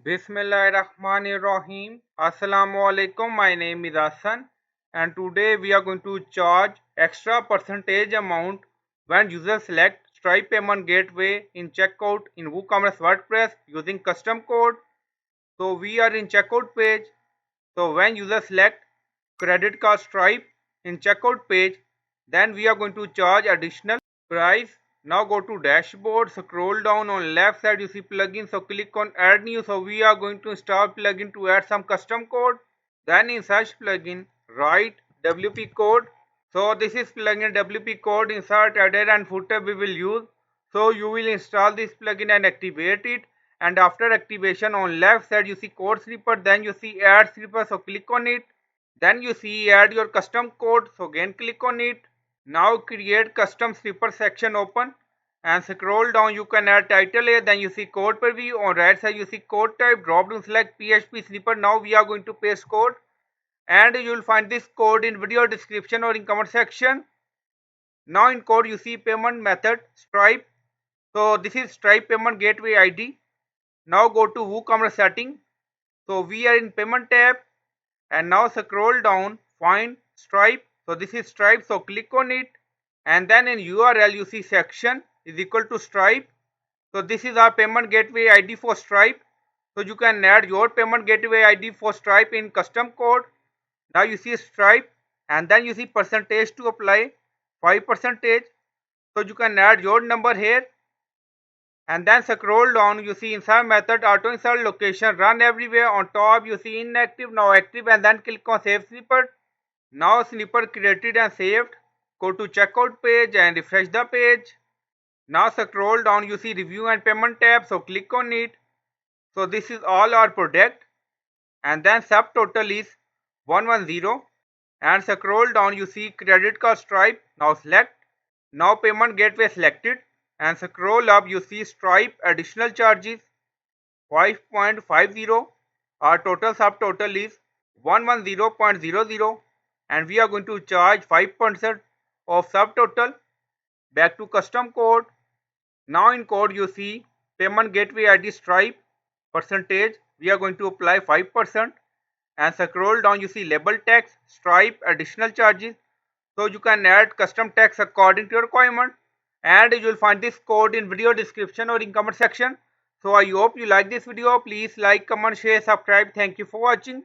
Bismillahirrahmanirrahim. Assalamu alaikum. My name is Hassan, and today we are going to charge extra percentage amount when users select Stripe payment gateway in checkout in WooCommerce WordPress using custom code. So we are in checkout page. So when users select credit card Stripe in checkout page, then we are going to charge additional price. Now go to dashboard, scroll down on left side, you see plugin, so click on add new. So we are going to install plugin to add some custom code. Then in search plugin, write WP code. So this is plugin WP code, insert header and footer we will use. So you will install this plugin and activate it, and after activation on left side you see code snipper, then you see add snipper, so click on it. Then you see add your custom code, so again click on it. Now create custom snipper section open and scroll down, you can add title here, then you see code preview, on right side you see code type, drop down select PHP snipper. Now we are going to paste code, and you will find this code in video description or in comment section. Now in code you see payment method Stripe, so this is Stripe payment gateway ID. Now go to WooCommerce setting, so we are in payment tab, and now scroll down, find Stripe, so this is Stripe, so click on it, and then in URL you see section is equal to Stripe, so this is our payment gateway ID for Stripe. So you can add your payment gateway ID for Stripe in custom code. Now you see Stripe, and then you see percentage to apply 5%, so you can add your number here, and then scroll down, you see insert method, auto insert location, run everywhere. On top you see inactive, now active, and then click on save snippet. Now snippet created and saved. Go to checkout page and refresh the page. Now scroll down, you see review and payment tab, so click on it. So this is all our product, and then subtotal is 110, and scroll down, you see credit card Stripe, now select. Now payment gateway selected, and scroll up, you see Stripe additional charges 5.50. Our total subtotal is 110.00, and we are going to charge 5% of subtotal. Back to custom code. Now in code you see payment gateway ID Stripe percentage, we are going to apply 5%, and scroll down, you see label text Stripe additional charges, so you can add custom text according to your requirement, and you will find this code in video description or in comment section. So I hope you like this video. Please like, comment, share, subscribe. Thank you for watching.